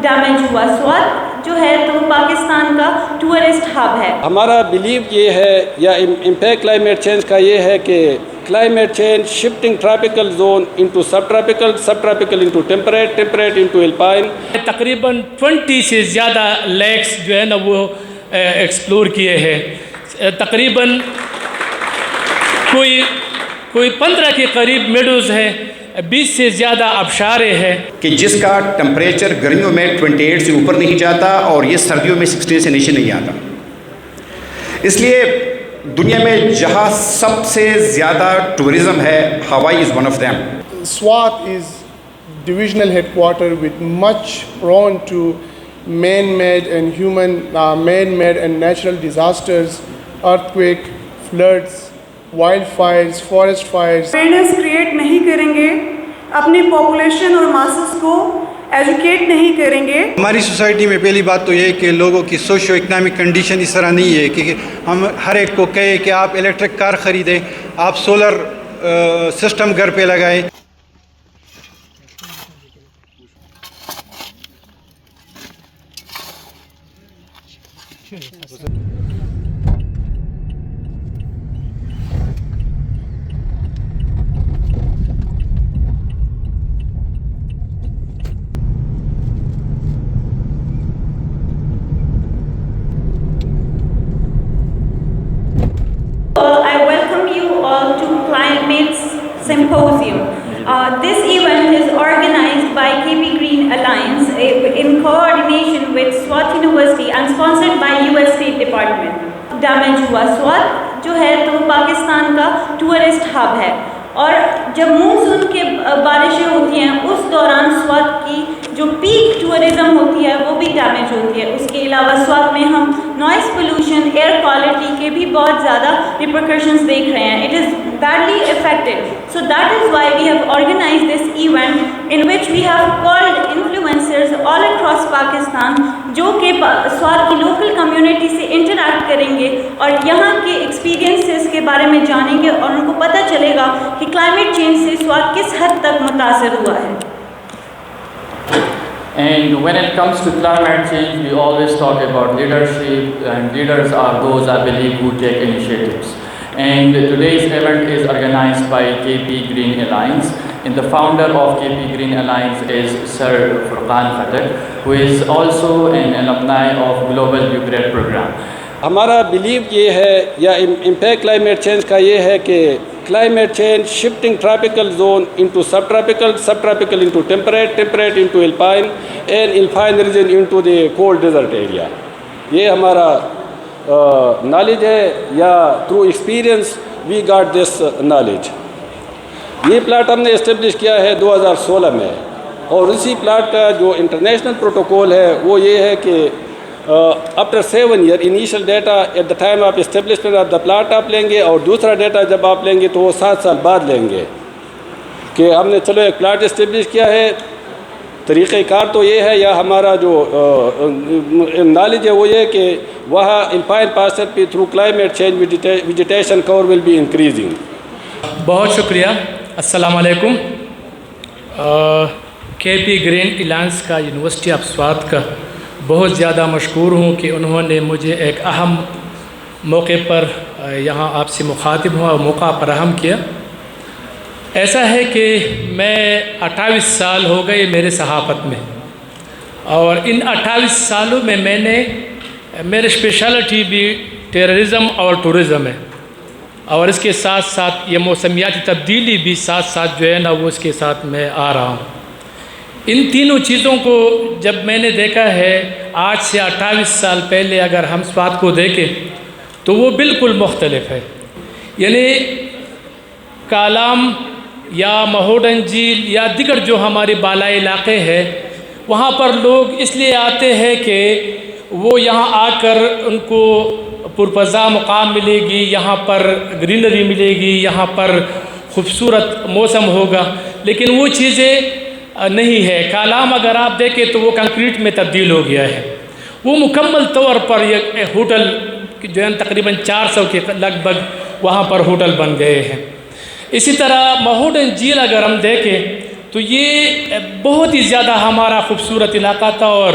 Damage ہوا. سوات جو ہے تو پاکستان کا ٹورسٹ ہب ہے. ہمارا بلیو یہ ہے یا امپیکٹ کلائمیٹ چینج کا یہ ہے کہ climate change shifting tropical zone into subtropical, subtropical into temperate, temperate into alpine. تقریباً 20 سے زیادہ لیکس جو ہے نا وہ ایکسپلور کیے ہیں. تقریباً کوئی 15 کے قریب میڈوز ہیں, 20 سے زیادہ آبشاریں ہیں کہ جس کا ٹمپریچر گرمیوں میں 28 سے اوپر نہیں جاتا اور یہ سردیوں میں 16 سے نیچے نہیں آتا. اس لیے دنیا میں جہاں سب سے زیادہ ٹورزم ہے, ہوائی is one of them. Swat is divisional headquarter with much prone to man-made and natural disasters, earthquake, floods, wildfires, forest fires. Awareness create نہیں کریں گے, اپنی پاپولیشن اور ماسس کو ایجوکیٹ نہیں کریں گے. ہماری سوسائٹی میں پہلی بات تو یہ ہے کہ لوگوں کی سوشو اکنامک کنڈیشن اس طرح نہیں ہے کہ ہم ہر ایک کو کہیں کہ آپ الیکٹرک کار خریدیں, آپ سولر سسٹم گھر پہ لگائیں. I welcome you all to Climates Symposium. This event is organized by KP Green Alliance in coordination with Swat University and sponsored by US State Department. Damage ہوا. سوات جو ہے تو پاکستان کا ٹورسٹ ہب ہے, اور جب مونسون کے بارشیں ہوتی ہیں اس دوران سوات کی جو پیک ٹورزم ہوتی ہے وہ بھی ڈیمیج ہوتی ہے. اس کے علاوہ سوات میں ہم نوائز پولوشن, ایئر کوالٹی کے بھی بہت زیادہ ریپرکشنز دیکھ رہے ہیں. It is badly affected. So that is why we have organized this event in which we have called influencers all across Pakistan جو کہ سوات کی لوکل کمیونٹی سے انٹریکٹ کریں گے اور یہاں کے ایکسپیرینسز کے بارے میں جانیں گے, اور ان کو پتہ چلے گا کہ کلائمیٹ چینج سے سوات کس حد تک متاثر ہوا ہے. And when it comes to climate change, we always talk about leadership, and leaders are those, I believe, who take initiatives. And today's event is organized by KP Green Alliance, and the founder of KP Green Alliance is Sir Furqan Khattak, who is also an alumni of Global Upgrade Program. ہمارا blue یہ ہے یا impact climate change کا یہ ہے کہ climate change shifting tropical zone into subtropical, subtropical into temperate, temperate into alpine, and alpine region into the cold desert area. یہ ہمارا نالج ہے یا through experience we got this knowledge. یہ plot ہم نے اسٹیبلش کیا ہے 2016 میں, اور اسی پلاٹ کا جو انٹرنیشنل پروٹوکول ہے وہ یہ ہے کہ after 7 years initial data at the time of establishment of the plot آپ لیں گے, اور دوسرا ڈیٹا جب آپ لیں گے تو وہ 7 سال بعد لیں گے کہ ہم نے چلو ایک پلاٹ اسٹیبلش کیا ہے. طریقہ کار تو یہ ہے یا ہمارا جو نالج ہے وہ یہ کہ وہاں الپائن پاسر پہ through climate change vegetation cover will be increasing. بہت شکریہ. السلام علیکم. کے پی گرین الائنس کا یونیورسٹی آف سوات کا بہت زیادہ مشکور ہوں کہ انہوں نے مجھے ایک اہم موقع پر یہاں آپ سے مخاطب ہوا اور موقع فراہم کیا. ایسا ہے کہ میں 28 سال ہو گئے میرے صحافت میں, اور ان 28 سالوں میں نے میرے اسپیشلٹی بھی ٹیررزم اور ٹورزم ہے, اور اس کے ساتھ ساتھ یہ موسمیاتی تبدیلی بھی ساتھ ساتھ جو ہے نا وہ اس کے ساتھ میں آ رہا ہوں. ان تینوں چیزوں کو جب میں نے دیکھا ہے آج سے 28 سال پہلے اگر ہم سوات کو دیکھیں تو وہ بالکل مختلف ہے. یعنی کالام یا مہوڈن جھیل یا دیگر جو ہمارے بالائی علاقے ہیں وہاں پر لوگ اس لیے آتے ہیں کہ وہ یہاں آ کر ان کو پرفضا مقام ملے گی, یہاں پر گرینری ملے گی, یہاں پر خوبصورت موسم ہوگا, لیکن وہ چیزیں نہیں ہے. کالام اگر آپ دیکھیں تو وہ کنکریٹ میں تبدیل ہو گیا ہے. وہ مکمل طور پر ایک ہوٹل جو ہے تقریباً 400 کے لگ بھگ وہاں پر ہوٹل بن گئے ہیں. اسی طرح مہوڈن جھیل اگر ہم دیکھیں تو یہ بہت ہی زیادہ ہمارا خوبصورت علاقہ تھا، اور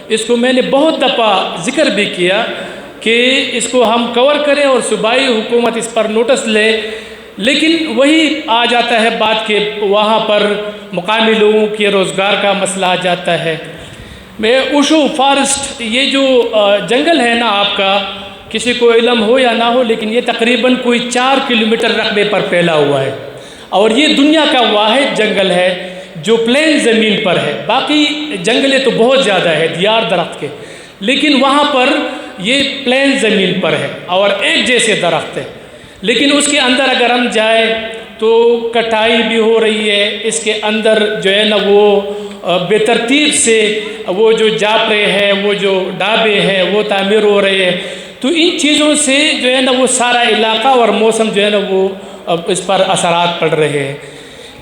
اس کو میں نے بہت دفعہ ذکر بھی کیا کہ اس کو ہم کور کریں اور صوبائی حکومت اس پر نوٹس لے، لیکن وہی آ جاتا ہے بات کہ وہاں پر مقامی لوگوں کے روزگار کا مسئلہ آ جاتا ہے۔ میں اوشو فارسٹ، یہ جو جنگل ہے نا آپ کا، کسی کو علم ہو یا نہ ہو، لیکن یہ تقریباً کوئی 4 کلومیٹر رقبے پر پھیلا ہوا ہے، اور یہ دنیا کا واحد جنگل ہے جو پلین زمین پر ہے۔ باقی جنگلیں تو بہت زیادہ ہے دیار درخت کے، لیکن وہاں پر یہ پلین زمین پر ہے اور ایک جیسے درخت ہے، لیکن اس کے اندر اگر ہم جائیں تو کٹائی بھی ہو رہی ہے، اس کے اندر جو ہے نا وہ بے ترتیب سے وہ جو جاپرے ہیں، وہ جو ڈھابے ہیں، وہ تعمیر ہو رہے ہیں۔ تو ان چیزوں سے جو ہے نا وہ سارا علاقہ اور موسم جو ہے نا وہ اس پر اثرات پڑ رہے ہیں۔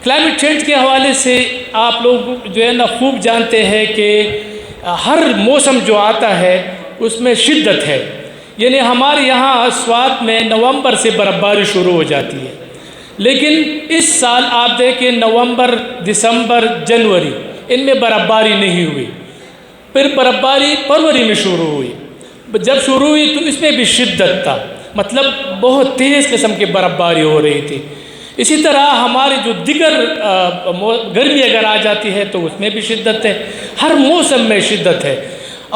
کلائمیٹ چینج کے حوالے سے آپ لوگ جو ہے نا خوب جانتے ہیں کہ ہر موسم جو آتا ہے اس میں شدت ہے، یعنی ہمارے یہاں سوات میں نومبر سے برف باری شروع ہو جاتی ہے، لیکن اس سال آپ دیکھیں نومبر، دسمبر، جنوری ان میں برف باری نہیں ہوئی، پھر برف باری فروری میں شروع ہوئی۔ جب شروع ہوئی تو اس میں بھی شدت تھا، مطلب بہت تیز قسم کی برف باری ہو رہی تھی۔ اسی طرح ہماری جو دیگر گرمی اگر آ جاتی ہے تو اس میں بھی شدت ہے، ہر موسم میں شدت ہے۔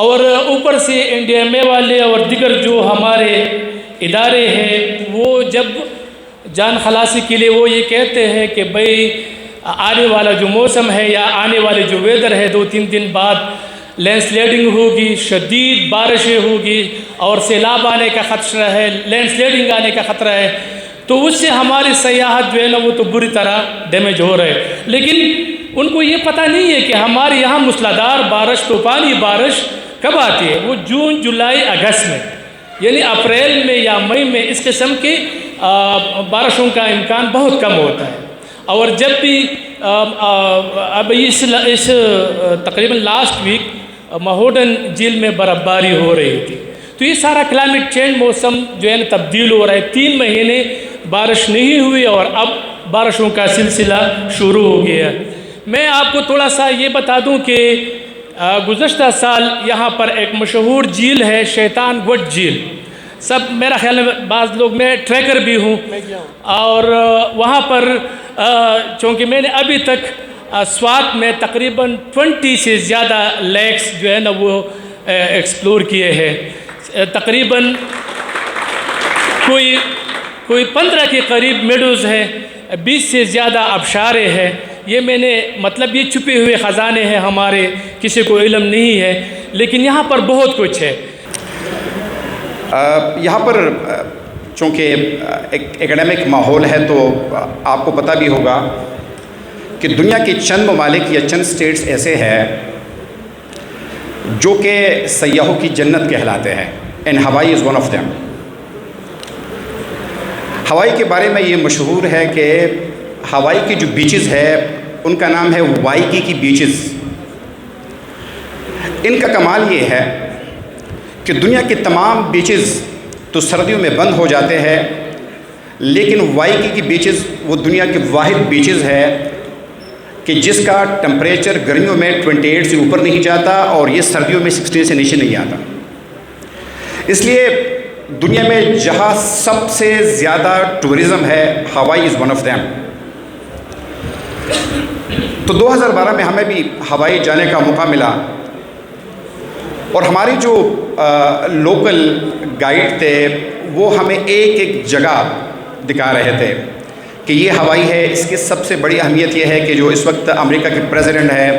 اور اوپر سے NDMA والے اور دیگر جو ہمارے ادارے ہیں وہ جب جان خلاصی کے لیے وہ یہ کہتے ہیں کہ بھئی آنے والا جو موسم ہے یا آنے والے جو ویدر ہے 2-3 دن بعد لینڈ سلیڈنگ ہوگی، شدید بارشیں ہوگی اور سیلاب آنے کا خطرہ ہے، لینڈ سلیڈنگ آنے کا خطرہ ہے، تو اس سے ہماری سیاحت جو ہے نا وہ تو بری طرح ڈیمیج ہو رہے ہیں۔ لیکن ان کو یہ پتہ نہیں ہے کہ ہمارے یہاں موسلادھار بارش، طوفانی بارش کب آتی ہے؟ وہ جون، جولائی، اگست میں، یعنی اپریل میں یا مئی میں اس قسم کے بارشوں کا امکان بہت کم ہوتا ہے۔ اور جب بھی اب اس تقریباً لاسٹ ویک مہوڈن جھیل میں برف باری ہو رہی تھی، تو یہ سارا کلائمیٹ چینج، موسم جو ہے نا تبدیل ہو رہا ہے۔ 3 مہینے بارش نہیں ہوئی اور اب بارشوں کا سلسلہ شروع ہو گیا۔ میں آپ کو تھوڑا سا یہ بتا دوں کہ گزشتہ سال یہاں پر ایک مشہور جھیل ہے شیطان گڈھ جھیل، سب میرا خیال ہے بعض لوگ، میں ٹریکر بھی ہوں، اور وہاں پر چونکہ میں نے ابھی تک سوات میں تقریباً 20 سے زیادہ لیکس جو ہے نا وہ ایکسپلور کیے ہیں، تقریباً کوئی 15 کے قریب میڈوز ہیں، 20 سے زیادہ آبشاریں ہیں۔ یہ میں نے مطلب یہ چھپے ہوئے خزانے ہیں ہمارے، کسی کو علم نہیں ہے، لیکن یہاں پر بہت کچھ ہے۔ یہاں پر چونکہ ایک ایکڈیمک ماحول ہے تو آپ کو پتہ بھی ہوگا کہ دنیا کے چند ممالک یا چند سٹیٹس ایسے ہیں جو کہ سیاحوں کی جنت کہلاتے ہیں، اینڈ ہوائی از ون آف دیم۔ ہوائی کے بارے میں یہ مشہور ہے کہ ہوائی کی جو بیچز ہے ان کا نام ہے وائکی کی بیچز۔ ان کا کمال یہ ہے کہ دنیا کے تمام بیچز تو سردیوں میں بند ہو جاتے ہیں، لیکن وائکی کی بیچز وہ دنیا کے واحد بیچز ہے کہ جس کا ٹمپریچر گرمیوں میں 28 سے اوپر نہیں جاتا اور یہ سردیوں میں 16 سے نیچے نہیں آتا۔ اس لیے دنیا میں جہاں سب سے زیادہ ٹورزم ہے، ہوائی از ون آف دیم۔ تو 2012 میں ہمیں بھی ہوائی جانے کا موقع ملا، اور ہماری جو لوکل گائیڈ تھے وہ ہمیں ایک جگہ دکھا رہے تھے کہ یہ ہوائی ہے۔ اس کی سب سے بڑی اہمیت یہ ہے کہ جو اس وقت امریکہ کے پریزیڈنٹ ہے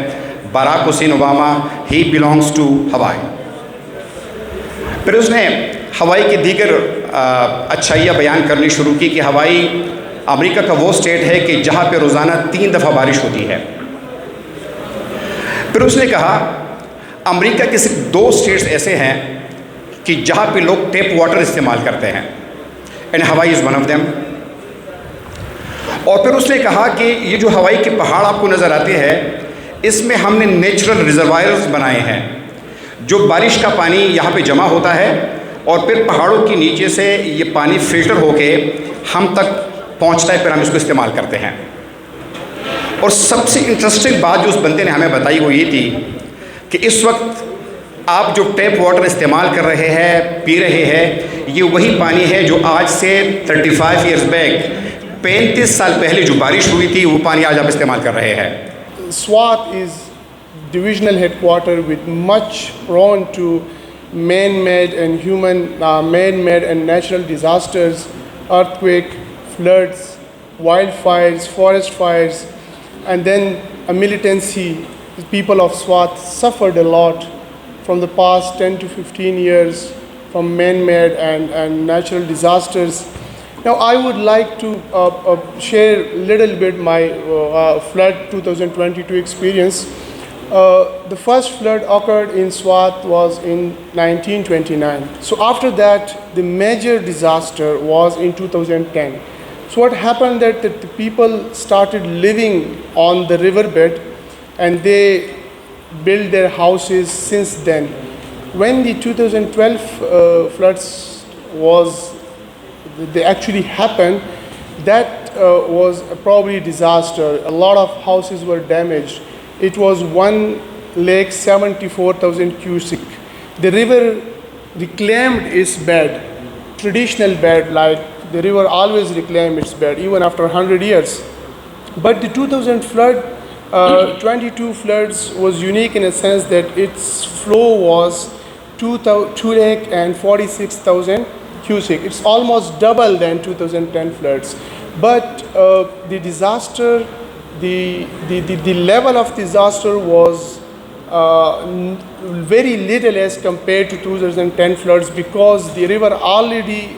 Barack Hussein Obama, he belongs to Hawaii. پھر اس نے ہوائی کی دیگر اچھائیاں بیان کرنی شروع کی کہ ہوائی امریکہ کا وہ اسٹیٹ ہے کہ جہاں پہ روزانہ 3 دفعہ بارش ہوتی ہے۔ پھر اس نے کہا امریکہ کے صرف 2 اسٹیٹس ایسے ہیں کہ جہاں پہ لوگ ٹیپ واٹر استعمال کرتے ہیں، اینڈ ہوائی از ون آف دیم۔ اور پھر اس نے کہا کہ یہ جو ہوائی کے پہاڑ آپ کو نظر آتے ہیں، اس میں ہم نے نیچرل ریزروائرز بنائے ہیں، جو بارش کا پانی یہاں پہ جمع ہوتا ہے اور پھر پہاڑوں کے نیچے سے یہ پانی فلٹر ہو کے ہم تک پہنچتا ہے، پھر ہم اس کو استعمال کرتے ہیں۔ اور سب سے انٹرسٹنگ بات جو اس بندے نے ہمیں بتائی وہ یہ تھی کہ اس وقت آپ جو ٹیپ واٹر استعمال کر رہے ہیں پی رہے ہیں یہ وہی پانی ہے جو آج سے 35 ایئرز بیک 35 سال پہلے جو بارش ہوئی تھی وہ پانی آج آپ استعمال کر رہے ہیں. SWAT is divisional headquarter with much prone to man-made and natural disasters, earthquake, floods, wildfires, forest fires, and then a militancy. The people of SWAT suffered a lot from the past 10 to 15 years from man-made and natural disasters. Now I would like to share a little bit my flood 2022 experience. The first flood occurred in Swat was in 1929. So after that, the major disaster was in 2010. So what happened that the people started living on the riverbed and they built their houses since then. When the 2012 floods they actually happened, that was probably a disaster. A lot of houses were damaged. It was 1,74,000 cubic. The river reclaimed its bed, traditional bed, like the river always reclaimed its bed, even after 100 years. But the 2000 flood, 22 floods was unique in a sense that its flow was 2,46,000 cubic. It's almost double than 2010 floods. But the disaster, the level of disaster was very little as compared to 2010 floods because the river already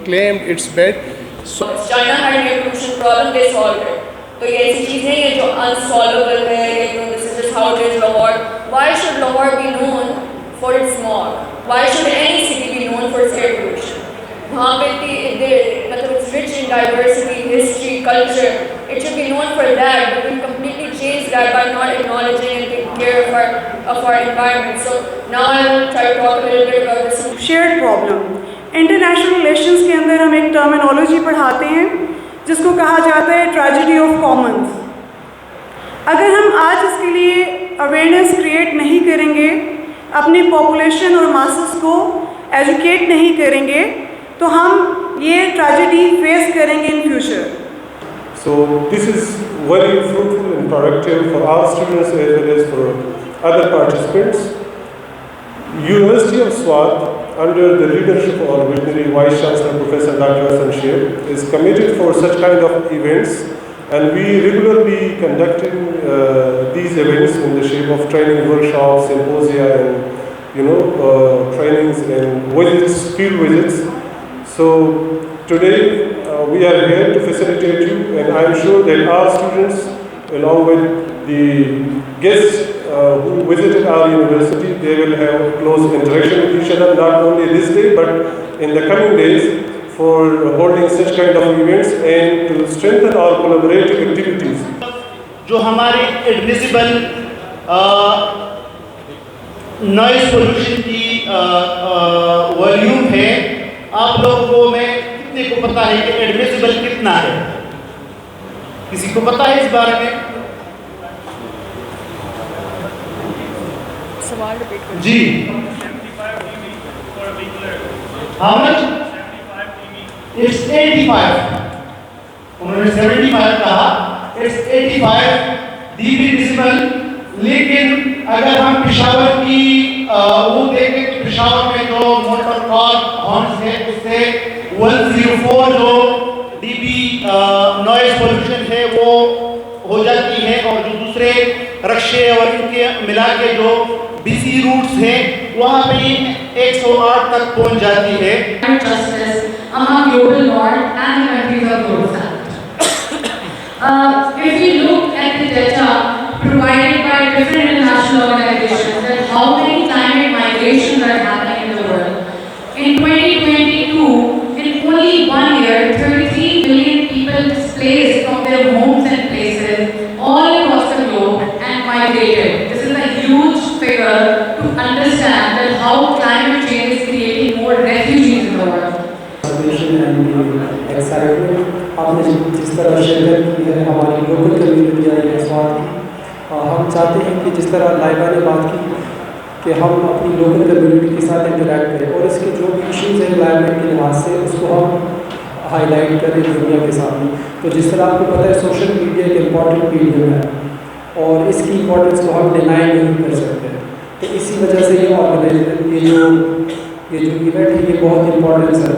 claimed its bed. So China had a pollution problem, they solved it. So یہ ایسی چیز نہیں ہے جو unsolvable ہے. This is just how it is Lahore. Why should Lahore be known for its smog? Why should any city be known for its air pollution? وہاں پہ مطلب it's rich in diversity, history, culture. It should be known for that, but we completely changed that by not acknowledging and taking care of our environment. So now I'll try to talk a little bit about this. Shared problem. International relations کے اندر ہم ایک terminology پڑھاتے ہیں جس کو کہا جاتا ہے tragedy of commons. اگر ہم آج اس کے لیے awareness create نہیں کریں گے, اپنی population اور masses کو educate نہیں کریں گے, تو ہم یہ tragedy face کریں گے in future. So this is very fruitful and productive for our students as well as for other participants. University of Swat, under the leadership of our visionary Vice Chancellor Professor Dr. Hassan Sheikh, is committed for such kind of events, and we regularly conducting these events in the shape of training workshops, symposia, and trainings and visits, field visits. So today we are here to facilitate you, and I am sure that our students, along with the guests who visited our university, they will have close interaction with each other, not only this day but in the coming days, for holding such kind of events and to strengthen our collaborative activities. جو ہماری ایڈمیسیبل noise pollution کی volume ہے, آپ لوگوں میں کتنے کو پتہ ہے کہ ایڈمیسیبل کتنا ہے؟ کسی کو پتہ ہے اس بارے میں؟ جی How much? It's 85. انہوں نے 75 کہا. It's 85 dB decibel. لیکن اگر ہم پشاور کی وہ دیکھیں تو پشاور میں جو موٹر کار ہارنز ہے اس سے 104 جو ڈی بی نوائز پولوشن ہے وہ ہو جاتی ہے, اور جو دوسرے رکشے اور ان کے ملا کے جو بزی روٹس ہیں وہاں پہ 108 تک پہنچ جاتی ہے. Among global north and the countries of global south. If we look at the data provided by different international organizations that how many climate migrations are happening in the world. In 2022, in only 1 year, 33 million people displaced from their homes and places all across the globe and migrated. This is a huge figure to understand that how climate change is creating more refugees in the world. آپ نے جس طرح شرکت کی ہے ہماری local community I ہے, چاہتے ہیں کہ جس طرح لائبہ نے بات کی کہ ہم اپنی لوکل کمیونٹی کے ساتھ انٹریکٹ کریں اور اس کے جو بھی ایشوز ہیں انوائرمنٹ کے لحاظ سے اس کو ہم ہائی لائٹ کریں دنیا کے سامنے. تو جس طرح آپ کو پتہ ہے سوشل میڈیا ایک امپورٹنٹ میڈیم ہے اور اس کی امپورٹنس کو ہم ڈینائی نہیں کر سکتے. تو اسی وجہ سے یہ جو ایونٹ ہے یہ بہت امپورٹنس ہے.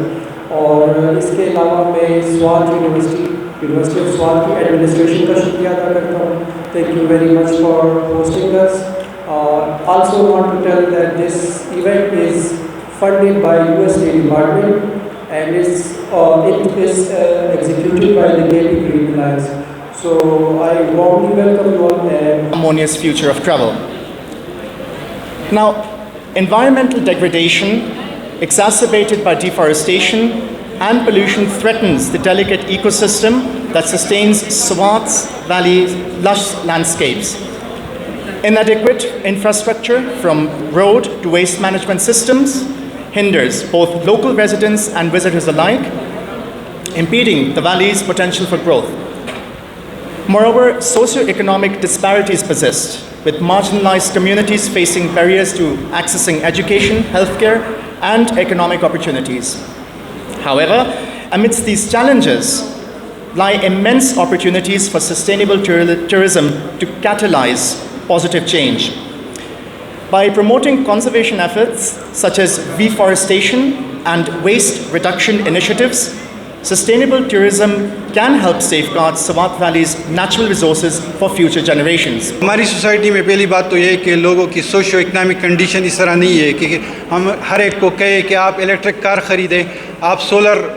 اور اس کے علاوہ میں سوات یونیورسٹی آف سوات کی ایڈمنسٹریشن کا شکریہ ادا کرتا ہوں. Thank you very much for hosting us. Also want to tell that this event is funded by US State Department and it is executed by the KP Green Alliance. So I warmly welcome you all and harmonious future of travel. Now, environmental degradation exacerbated by deforestation and pollution threatens the delicate ecosystem that sustains Swat's Valley's lush landscapes. Inadequate infrastructure from road to waste management systems hinders both local residents and visitors alike, impeding the valley's potential for growth. Moreover, socio-economic disparities persist, with marginalized communities facing barriers to accessing education, healthcare, and economic opportunities. However, amidst these challenges lie immense opportunities for sustainable tourism to catalyze positive change. By promoting conservation efforts such as reforestation and waste reduction initiatives, sustainable tourism can help safeguard Swat Valley's natural resources for future generations. ہماری society میں پہلی بات تو یہ ہے کہ لوگوں کی سوشو اکنامک کنڈیشن اس طرح نہیں ہے کہ ہم ہر ایک کو کہے کہ آپ الیکٹرک کار خریدیں، آپ سولر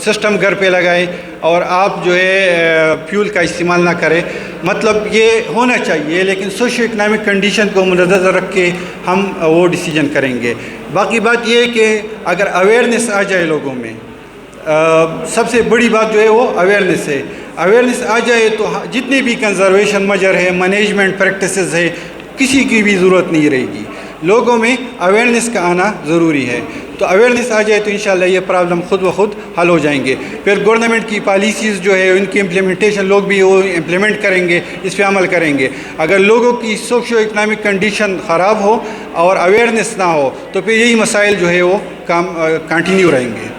سسٹم گھر پہ لگائیں اور آپ جو ہے فیول کا استعمال نہ کریں. مطلب یہ ہونا چاہیے لیکن سوشو اکنامک کنڈیشن کو مد نظر رکھ کے ہم وہ ڈیسیجن کریں گے. باقی بات یہ ہے کہ اگر اویئرنیس آ جائے لوگوں میں، سب سے بڑی بات جو ہے وہ اویئرنیس ہے. اویئرنیس آ جائے تو جتنے بھی کنزرویشن میجر ہے، مینجمنٹ پریکٹسز ہے، کسی کی بھی ضرورت نہیں رہے گی. لوگوں میں اویئرنیس کا آنا ضروری ہے. تو اویئرنیس آ جائے تو انشاءاللہ یہ پرابلم خود بخود حل ہو جائیں گے. پھر گورنمنٹ کی پالیسیز جو ہے ان کی امپلیمنٹیشن لوگ بھی وہ امپلیمنٹ کریں گے، اس پہ عمل کریں گے. اگر لوگوں کی سوشو اکنامک کنڈیشن خراب ہو اور اویئرنیس نہ ہو تو پھر یہی مسائل جو ہے وہ کنٹینیو رہیں گے.